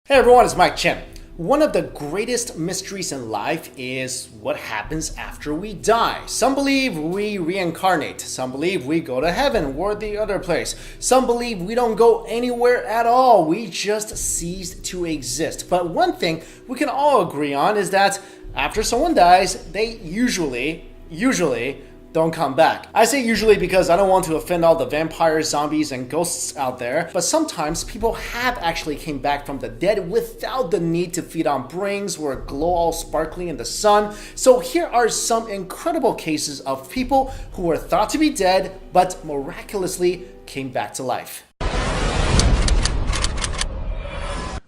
Hey everyone, it's Mike Chen. One of the greatest mysteries in life is what happens after we die. Some believe we reincarnate. Some believe we go to heaven or the other place. Some believe we don't go anywhere at all. We just cease to exist. But one thing we can all agree on is that after someone dies, they usually don't come back. I say usually because I don't want to offend all the vampires, zombies, and ghosts out there, but sometimes people have actually came back from the dead without the need to feed on brains or glow all sparkly in the sun. So here are some incredible cases of people who were thought to be dead but miraculously came back to life.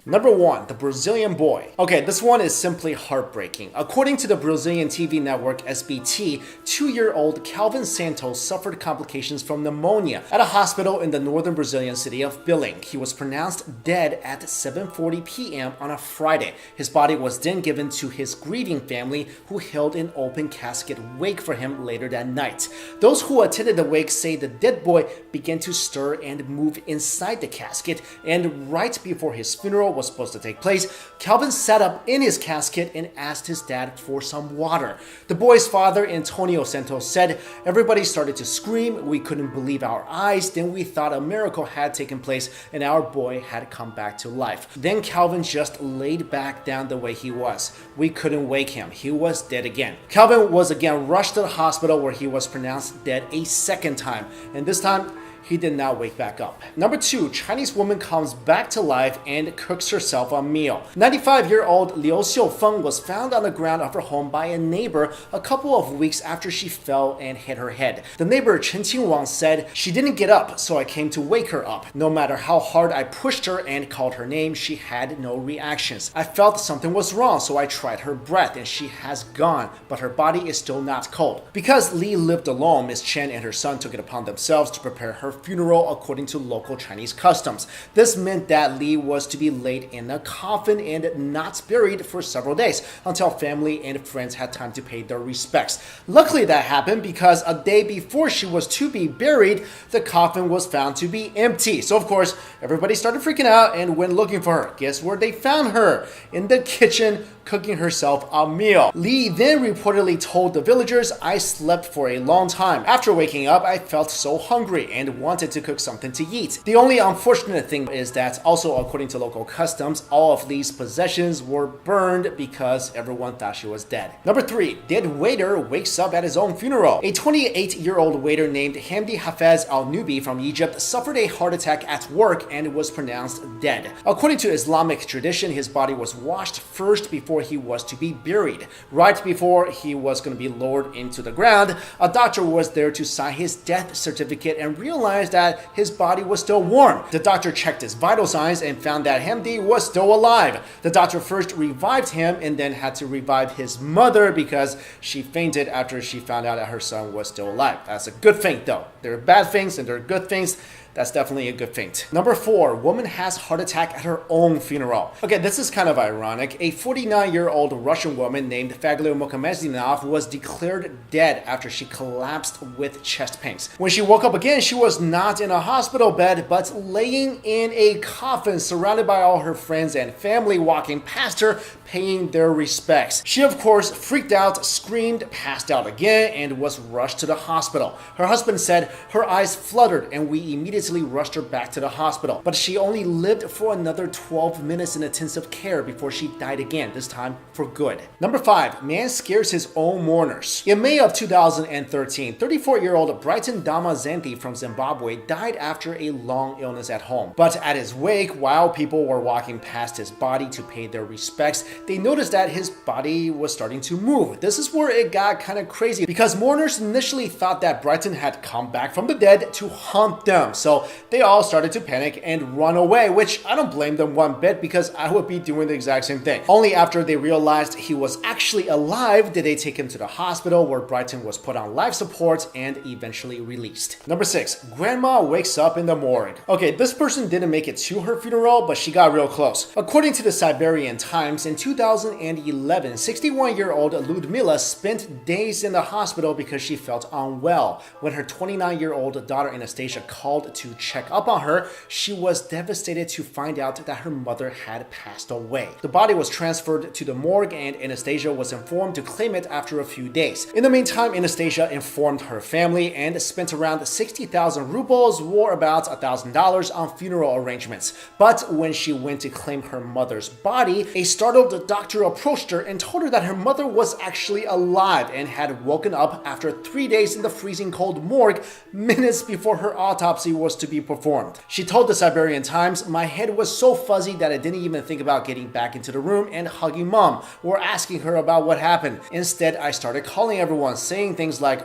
Number 1, the Brazilian boy. Okay, this one is simply heartbreaking. According to the Brazilian TV network SBT, 2-year-old Calvin Santos suffered complications from pneumonia at a hospital in the northern Brazilian city of Belém. He was pronounced dead at 7:40 p.m. on a Friday. His body was then given to his grieving family, who held an open casket wake for him later that night. Those who attended the wake say the dead boy began to stir and move inside the casket, and right before his funeral was supposed to take place, Calvin sat up in his casket and asked his dad for some water. The boy's father, Antonio Santos, said, "Everybody started to scream. We couldn't believe our eyes. Then we thought a miracle had taken place and our boy had come back to life. Then Calvin just laid back down the way he was. We couldn't wake him. He was dead again." Calvin was again rushed to the hospital where he was pronounced dead a second time, and this time he did not wake back up. Number 2, Chinese woman comes back to life and cooks herself a meal. 95-year-old Liu Xiufeng was found on the ground of her home by a neighbor a couple of weeks after she fell and hit her head. The neighbor Chen Qingwang said, "She didn't get up, so I came to wake her up. No matter how hard I pushed her and called her name, she had no reactions. I felt something was wrong, so I tried her breath and she has gone, but her body is still not cold." Because Li lived alone, Miss Chen and her son took it upon themselves to prepare her funeral according to local Chinese customs. This meant that Li was to be laid in a coffin and not buried for several days until family and friends had time to pay their respects. Luckily that happened because a day before she was to be buried, the coffin was found to be empty. So of course, everybody started freaking out and went looking for her. Guess where they found her? In the kitchen, cooking herself a meal. Li then reportedly told the villagers, "I slept for a long time. After waking up, I felt so hungry and wanted to cook something to eat." The only unfortunate thing is that, also according to local customs, all of Li's possessions were burned because everyone thought she was dead. Number 3, dead waiter wakes up at his own funeral. A 28-year-old waiter named Hamdi Hafez Al-Nubi from Egypt suffered a heart attack at work and was pronounced dead. According to Islamic tradition, his body was washed first before he was to be buried. Right before he was going to be lowered into the ground, a doctor was there to sign his death certificate and realized that his body was still warm. The doctor checked his vital signs and found that Hamdi was still alive. The doctor first revived him and then had to revive his mother because she fainted after she found out that her son was still alive. That's a good feint though. There are bad things and there are good things. That's definitely a good feint. Number 4, woman has heart attack at her own funeral. Okay, this is kind of ironic. A 49-year-old Russian woman named Faglia Mokamedzinov was declared dead after she collapsed with chest pains. When she woke up again, she was not in a hospital bed, but laying in a coffin surrounded by all her friends and family walking past her, paying their respects. She, of course, freaked out, screamed, passed out again, and was rushed to the hospital. Her husband said her eyes fluttered and we immediately rushed her back to the hospital. But she only lived for another 12 minutes in intensive care before she died again, this time for good. Number 5, man scares his own mourners. In May of 2013, 34-year-old Brighton Damazanthi from Zimbabwe died after a long illness at home. But at his wake, while people were walking past his body to pay their respects, they noticed that his body was starting to move. This is where it got kind of crazy because mourners initially thought that Brighton had come back from the dead to haunt them. So they all started to panic and run away, which I don't blame them one bit because I would be doing the exact same thing. Only after they realized he was actually alive did they take him to the hospital where Brighton was put on life support and eventually released. Number 6, grandma wakes up in the morgue. Okay, this person didn't make it to her funeral, but she got real close. According to the Siberian Times, in 2011, 61-year-old Ludmila spent days in the hospital because she felt unwell. When her 29-year-old daughter Anastasia called to check up on her, she was devastated to find out that her mother had passed away. The body was transferred to the morgue and Anastasia was informed to claim it after a few days. In the meantime, Anastasia informed her family and spent around 60,000 rubles, or about $1,000, on funeral arrangements. But when she went to claim her mother's body, a startled doctor approached her and told her that her mother was actually alive and had woken up after 3 days in the freezing cold morgue minutes before her autopsy was to be performed. She told the Siberian Times, "My head was so fuzzy that I didn't even think about getting back into the room and hugging mom or asking her about what happened. Instead, I started calling everyone, saying things like,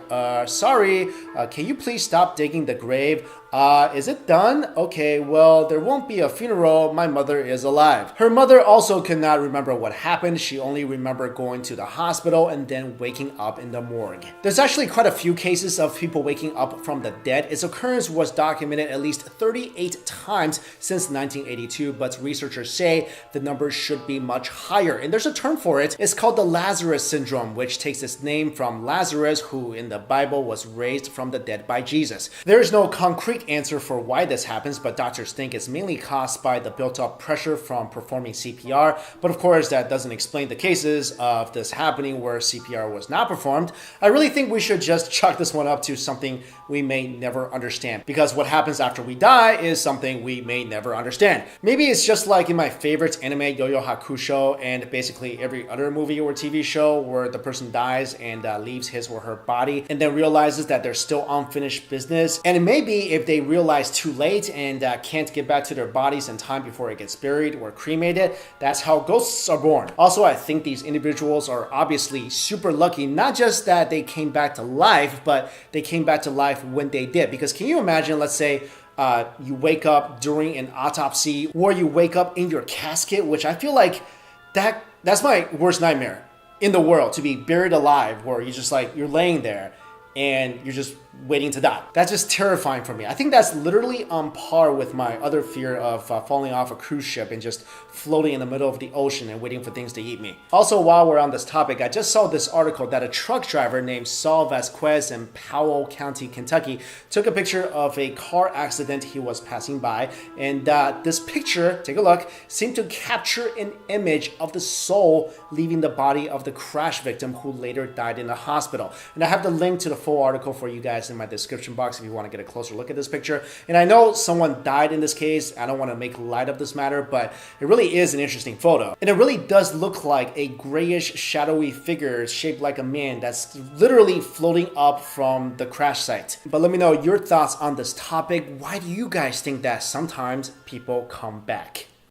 sorry, can you please stop digging the grave? Is it done? Okay, well, there won't be a funeral. My mother is alive." Her mother also could not remember what happened. She only remembered going to the hospital and then waking up in the morgue. There's actually quite a few cases of people waking up from the dead. Its occurrence was documented at least 38 times since 1982, but researchers say the number should be much higher. And there's a term for it. It's called the Lazarus syndrome, which takes its name from Lazarus, who in the Bible was raised from the dead by Jesus. There is no concrete answer for why this happens, but doctors think it's mainly caused by the built-up pressure from performing CPR. But of course, that doesn't explain the cases of this happening where CPR was not performed. I really think we should just chalk this one up to something we may never understand, because what happens after we die is something we may never understand. Maybe it's just like in my favorite anime, Yu Yu Hakusho, and basically every other movie or TV show where the person dies and leaves his or her body and then realizes that there's still unfinished business. And maybe if they realize too late and can't get back to their bodies in time before it gets buried or cremated, that's how ghosts are born. Also, I think these individuals are obviously super lucky, not just that they came back to life, but they came back to life when they did. Because can you imagine, let's say, you wake up during an autopsy, or you wake up in your casket, which I feel like that's my worst nightmare in the world, to be buried alive, where you're laying there and you're just waiting to die. That's just terrifying for me. I think that's literally on par with my other fear of falling off a cruise ship and just floating in the middle of the ocean and waiting for things to eat me. Also, while we're on this topic, I just saw this article that a truck driver named Saul Vasquez in Powell County, Kentucky, took a picture of a car accident he was passing by. And this picture, take a look, seemed to capture an image of the soul leaving the body of the crash victim who later died in the hospital. And I have the link to the full article for you guys in my description box if you want to get a closer look at this picture. And I know someone died in this case. I don't want to make light of this matter, but it really is an interesting photo. And it really does look like a grayish, shadowy figure shaped like a man that's literally floating up from the crash site. But let me know your thoughts on this topic. Why do you guys think that sometimes people come back?